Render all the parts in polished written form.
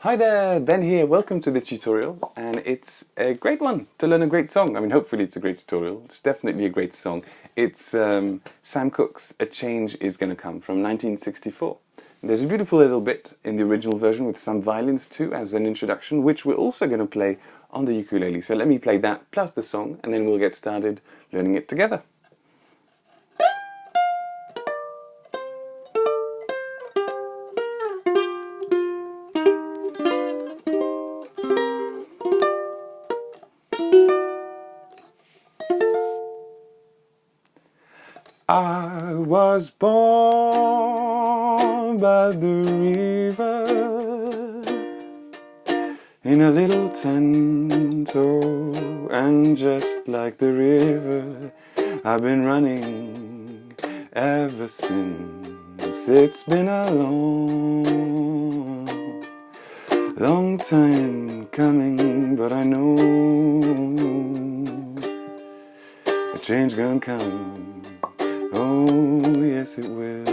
Hi there, Ben here. Welcome to this tutorial, and it's a great one to learn a great song. I mean, hopefully it's a great tutorial. It's definitely a great song. It's Sam Cooke's A Change Is Gonna Come from 1964. There's a beautiful little bit in the original version with some violins too as an introduction, which we're also going to play on the ukulele. So let me play that plus the song, and then we'll get started learning it together. I was born by the river in a little tent, oh, and just like the river, I've been running ever since. It's been a long time coming, but I know a change gonna come. Oh, yes it will.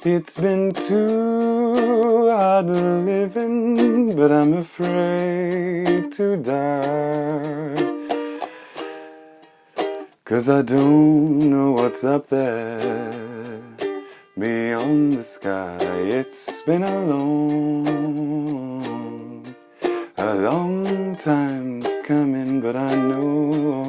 It's been too hard living, but I'm afraid to die, 'cause I don't know what's up there beyond the sky. It's been a long time coming, but I know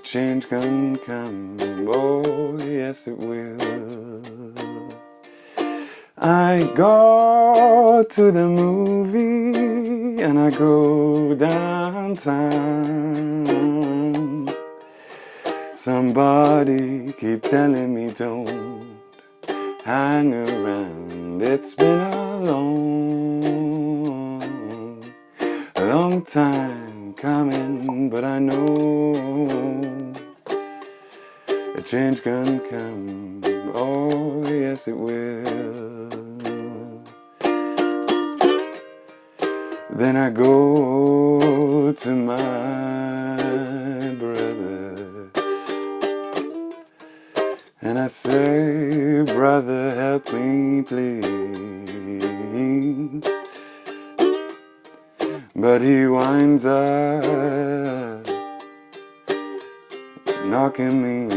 change can come, oh yes it will. I go to the movie and I go downtown. Somebody keep telling me don't hang around. It's been a long time coming, but I know a change can come, oh yes it will. Then I go to my brother and I say, brother, help me please. But he winds up knocking me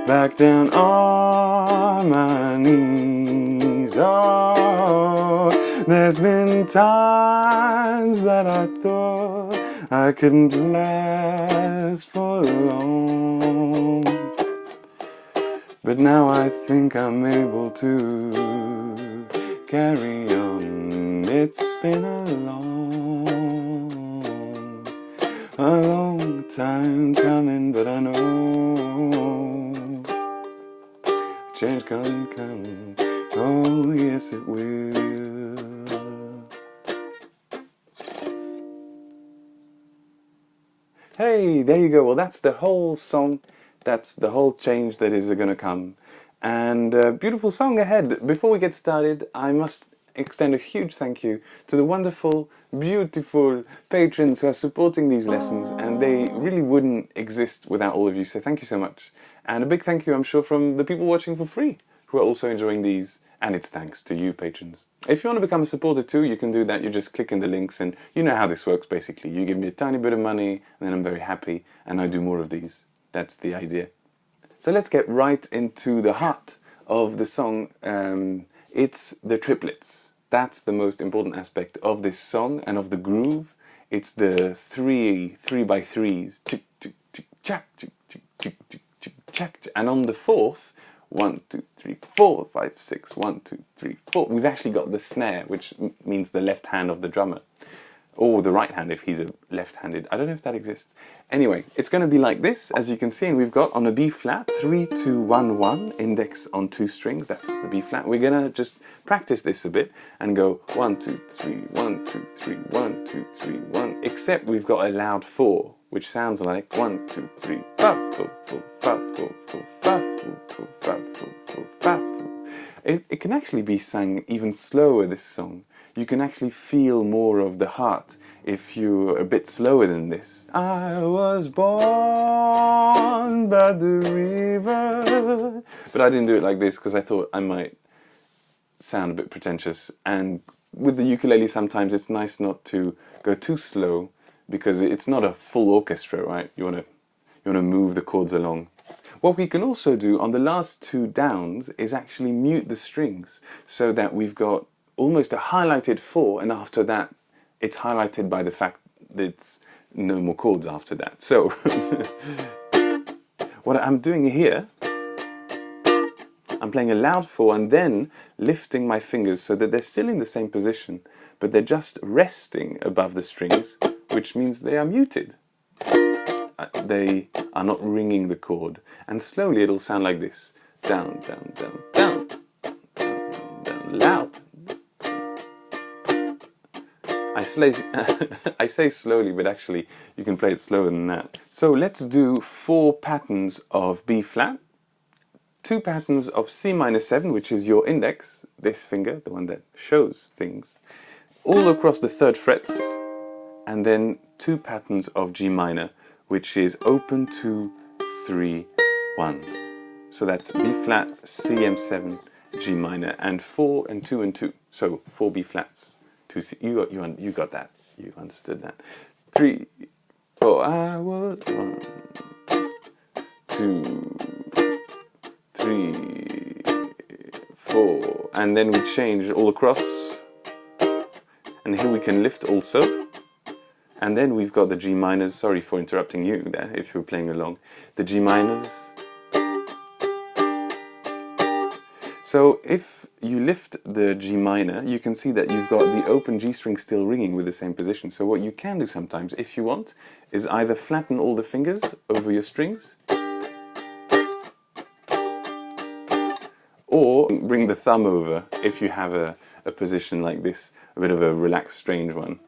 back down on my knees. Oh, there's been times that I thought I couldn't last for long, but now I think I'm able to carry on. It's been a long time coming, but I know change can come, oh yes it will. Hey, there you go. Well, that's the whole song. That's the whole change that is gonna come. And beautiful song ahead. Before we get started, I must extend a huge thank you to the wonderful, beautiful patrons who are supporting these lessons, and they really wouldn't exist without all of you, so thank you so much. And a big thank you, I'm sure, from the people watching for free who are also enjoying these, and it's thanks to you patrons. If you want to become a supporter too, you can do that. You just click in the links, and you know how this works basically. You give me a tiny bit of money, and then I'm very happy, and I do more of these. That's the idea. So let's get right into the heart of the song. It's the triplets. That's the most important aspect of this song and of the groove. It's the three by threes. Tick, tick, tick, chack, tick, tick, tick, tick, tick, chack. And on the fourth, 1, 2, 3, 4, 5, 6, 1, 2, 3, 4. We've actually got the snare, which means the left hand of the drummer. Or the right hand if he's a left-handed. I don't know if that exists. Anyway, it's going to be like this, as you can see, and we've got on a B flat, 3, 2, 1, 1, index on 2 strings, that's the B flat. We're going to just practice this a bit and go 1, 2, 3, 1, 2, 3, 1, 2, 3, 1, except we've got a loud 4, which sounds like 1, 2, 3, 5, 4, 4, 5, 4, 4, 5, 4, 4, 5, 4, 4, 5, 4. It can actually be sung even slower, this song. you can actually feel more of the heart if you're a bit slower than this. I was born by the river. But I didn't do it like this because I thought I might sound a bit pretentious. And with the ukulele sometimes it's nice not to go too slow because it's not a full orchestra, right? You want to move the chords along. What we can also do on the last two downs is actually mute the strings so that we've got almost a highlighted 4, and after that it's highlighted by the fact that it's no more chords after that. So what I'm doing here, I'm playing a loud 4 and then lifting my fingers so that they're still in the same position, but they're just resting above the strings, which means they are muted. They are not ringing the chord. And slowly it'll sound like this. Down, down, down, down, down, down, down, loud. I say slowly, but actually you can play it slower than that. So let's do 4 patterns of B flat, 2 patterns of C minor 7, which is your index, this finger, the one that shows things, all across the 3rd frets, and then 2 patterns of G minor, which is open 2, 3, 1. So that's B flat, C M7, G minor, and 4 and 2 and 2. So 4 B flats. 2 C. You got that. You understood that. 3, 4. I was 1, 2, 3, 4, and then we change all across. And here we can lift also. And then we've got the G minors. Sorry for interrupting you there if you're playing along. The G minors. So if you lift the G minor, you can see that you've got the open G string still ringing with the same position. So what you can do sometimes, if you want, is either flatten all the fingers over your strings, or bring the thumb over if you have a position like this, a bit of a relaxed, strange one.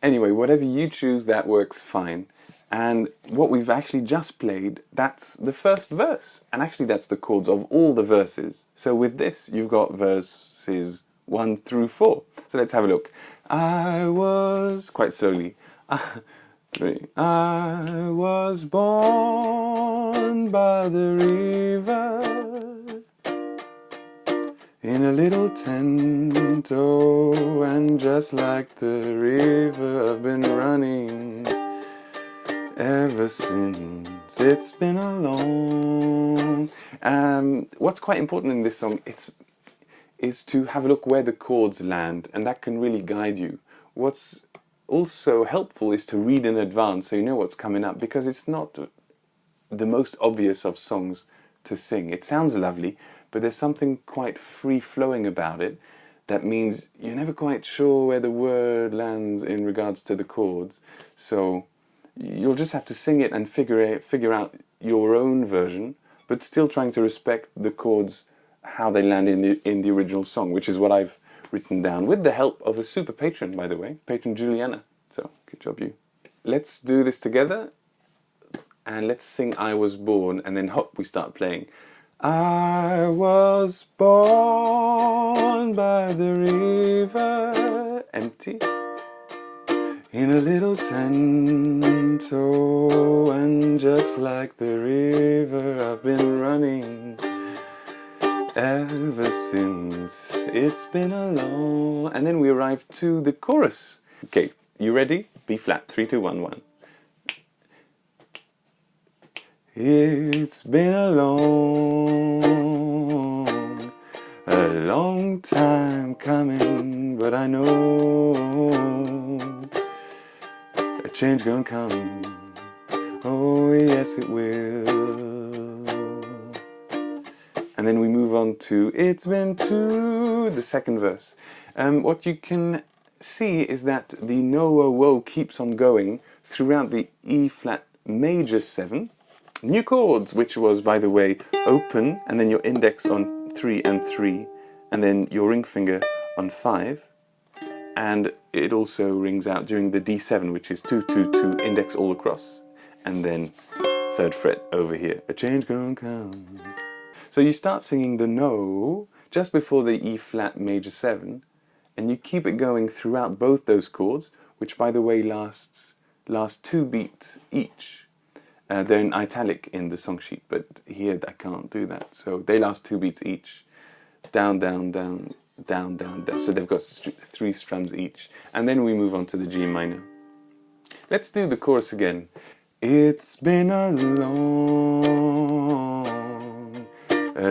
Anyway, whatever you choose, that works fine. And what we've actually just played, that's the first verse. And actually that's the chords of all the verses. So with this, you've got verses 1 through 4. So let's have a look. I was, quite slowly, 3. I was born by the river, in a little tent, oh, and just like the river I've been running ever since. It's been a long... what's quite important in this song is to have a look where the chords land, and that can really guide you. What's also helpful is to read in advance so you know what's coming up, because it's not the most obvious of songs to sing. It sounds lovely, but there's something quite free-flowing about it that means you're never quite sure where the word lands in regards to the chords. So you'll just have to sing it and figure out your own version, but still trying to respect the chords, how they land in the original song, which is what I've written down, with the help of a super patron, by the way, patron Juliana. So, good job you. Let's do this together, and let's sing I Was Born, and then hop, we start playing. I was born by the river, empty, in a little tent, oh, and just like the river I've been running ever since. It's been a long... And then we arrive to the chorus. Okay, you ready? B flat, 3, 2, 1, 1. It's been a long time coming, but I know a change gonna come. Oh yes it will. And then we move on to It's Been Two, the second verse. What you can see is that the no woe keeps on going throughout the E flat major 7. New chords, which was, by the way, open, and then your index on 3 and 3, and then your ring finger on 5. And it also rings out during the D7, which is 2, 2, 2, index all across, and then 3rd fret over here. A change gonna come. So you start singing the no, just before the E flat major 7, and you keep it going throughout both those chords, which by the way last 2 beats each. They're in italic in the song sheet, but here I can't do that. So they last 2 beats each. Down, down, down, down, down, down. So they've got 3 strums each. And then we move on to the G minor. Let's do the chorus again. It's been a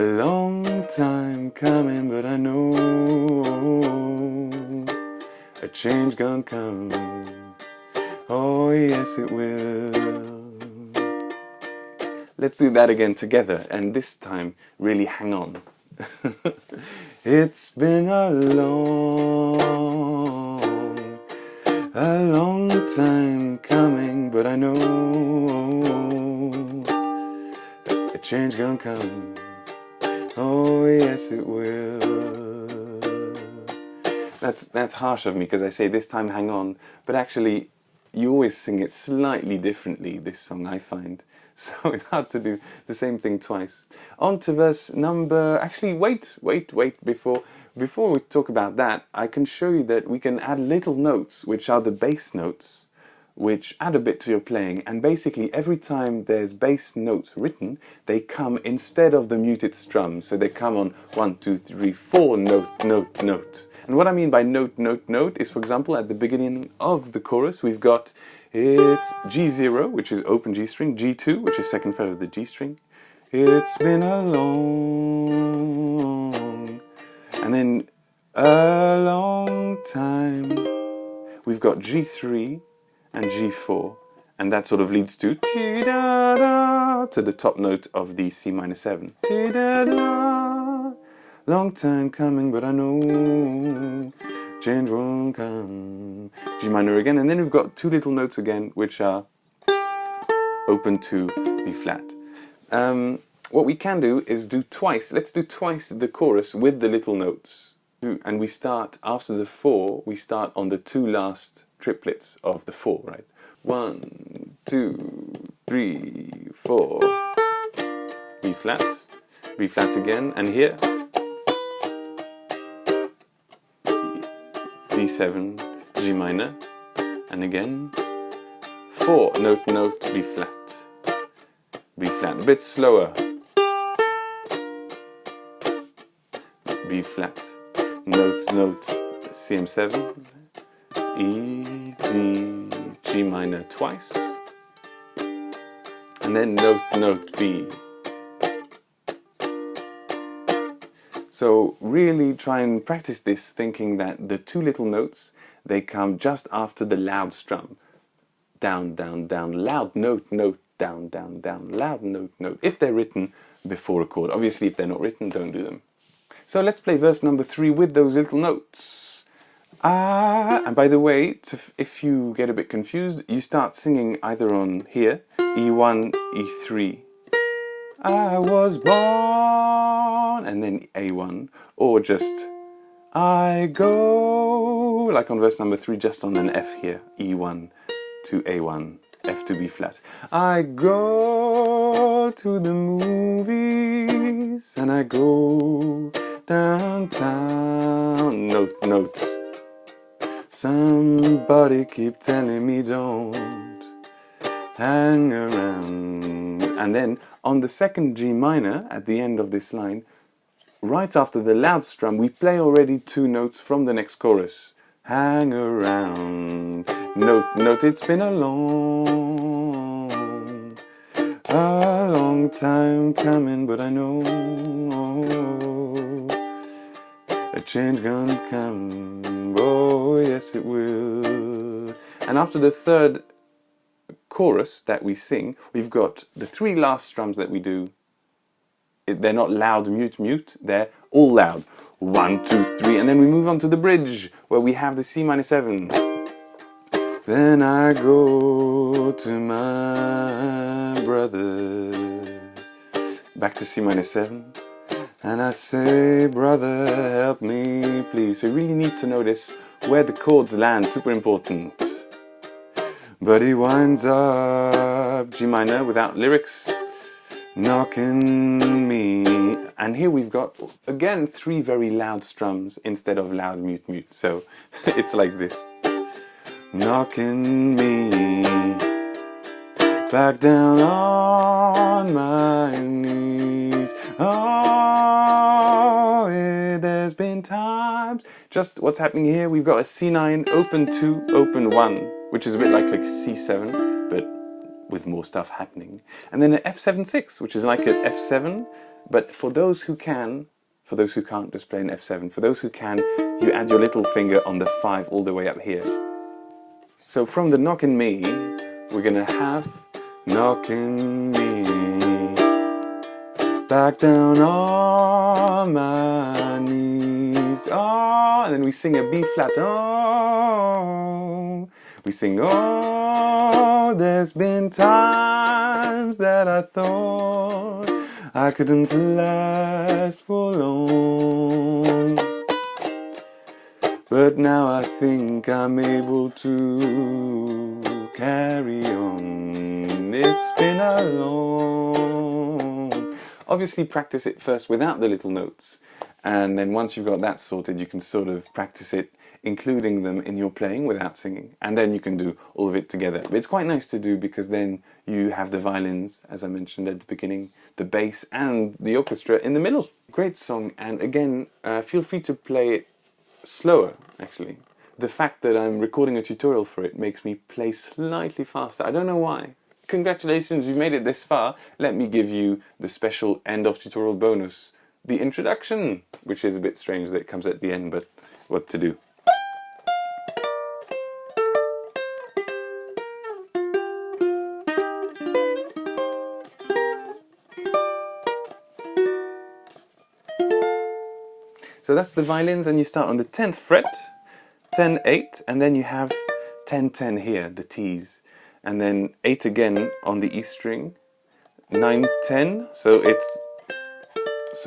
long time coming, but I know a change gonna come. Oh yes it will. Let's do that again together, and this time really hang on. It's been a long time coming, but I know a change gonna come. Oh yes it will. That's harsh of me because I say this time hang on, but actually you always sing it slightly differently, this song, I find. So it's hard to do the same thing twice. On to verse number... Actually, wait, before we talk about that, I can show you that we can add little notes, which are the bass notes, which add a bit to your playing, and basically every time there's bass notes written, they come instead of the muted strum. So they come on 1, 2, 3, 4, note, note, note. And what I mean by note, note, note is, for example, at the beginning of the chorus, we've got... It's G0, which is open G string, G2, which is 2nd fret of the G string. It's been a long, and then a long time. We've got G3 and G4, and that sort of leads to the top note of the C minor 7. Long time coming, but I know change won't come. G minor again, and then we've got 2 little notes again, which are open to B flat. What we can do is do twice. Let's do twice the chorus with the little notes. And we start, after the 4, we start on the 2 last triplets of the 4, right? 1, 2, 3, 4. B flat again, and here D7, G minor, and again 4, note, note, B flat, a bit slower, B flat, note, note, CM7, E, D, G minor twice, and then note, note, B. So really try and practice this, thinking that the 2 little notes, they come just after the loud strum. Down, down, down, loud note, note, down, down, down, loud note, note. If they're written before a chord. Obviously if they're not written, don't do them. So let's play verse number 3 with those little notes. And by the way, if you get a bit confused, you start singing either on here, E1, E3. I was born, and then A1, or just I go, like on verse number 3, just on an F here, E1 to A1, F to B flat. I go to the movies, and I go downtown, note, notes. Somebody keep telling me don't hang around. And then on the 2nd G minor, at the end of this line, right after the loud strum, we play already 2 notes from the next chorus. Hang around, note, note, it's been a long time coming, but I know a change gonna come, oh yes it will. And after the 3rd chorus that we sing, we've got the 3 last strums that we do. They're not loud, mute, mute, they're all loud. 1, 2, 3, and then we move on to the bridge, where we have the C minor 7. Then I go to my brother, back to C minor 7, and I say, brother, help me, please. So you really need to notice where the chords land, super important. But he winds up G minor without lyrics, knocking me. And here we've got, again, 3 very loud strums instead of loud mute mute. So it's like this. Knocking me back down on my knees. Oh, there's been times. Just what's happening here, we've got a C9, open 2, open 1, which is a bit like C7, but with more stuff happening. And then an F7-6, which is like an F7, but for those who can, for those who can't, just play an F7. For those who can, you add your little finger on the 5 all the way up here. So from the knockin' me, we're gonna have knocking me back down on my knees. Oh, and then we sing a B flat. Oh, we sing. Oh, there's been times that I thought I couldn't last for long, but now I think I'm able to carry on. It's been a long. Obviously practice it first without the little notes, and then once you've got that sorted, you can sort of practice it including them in your playing without singing, and then you can do all of it together. But it's quite nice to do because then you have the violins, as I mentioned at the beginning, the bass and the orchestra in the middle. Great song, and again, feel free to play it slower, actually. The fact that I'm recording a tutorial for it makes me play slightly faster. I don't know why. Congratulations, you've made it this far. Let me give you the special end of tutorial bonus, the introduction, which is a bit strange that it comes at the end, but what to do. So that's the violins, and you start on the 10th fret, 10, 8, and then you have 10, 10 here, the T's, and then 8 again on the E string, 9, 10, so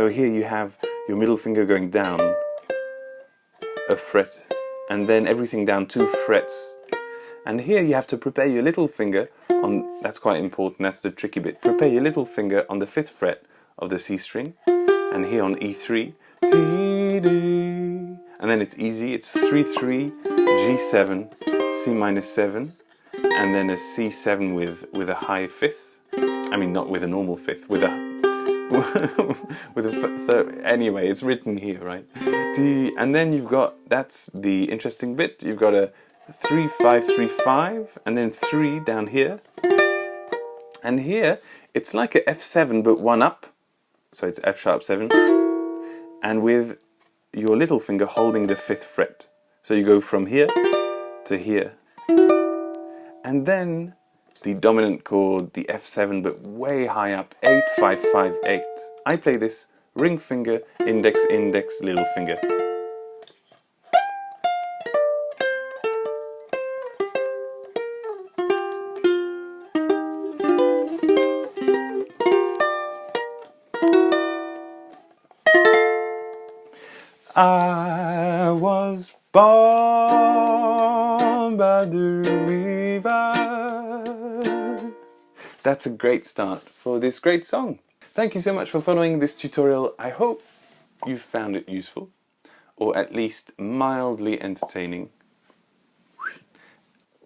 here you have your middle finger going down a fret, and then everything down 2 frets, and here you have to prepare your little finger on, that's quite important, that's the tricky bit, prepare your little finger on the 5th fret of the C string, and here on E3, and then it's easy, it's 3, 3, G7, C minus 7, and then a C7 with a high 5th, I mean not with a normal 5th, with a third, anyway, it's written here, right? And then you've got, that's the interesting bit, you've got a 3, 5, 3, 5, and then 3 down here, and here it's like a F7 but 1 up, so it's F sharp 7, and with your little finger holding the 5th fret. So you go from here to here. And then the dominant chord, the F7, but way high up, 8, 5, 5, 8. I play this ring finger, index, index, little finger. I was born by the river. That's a great start for this great song. Thank you so much for following this tutorial. I hope you found it useful, or at least mildly entertaining.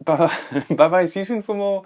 Bye bye, see you soon for more.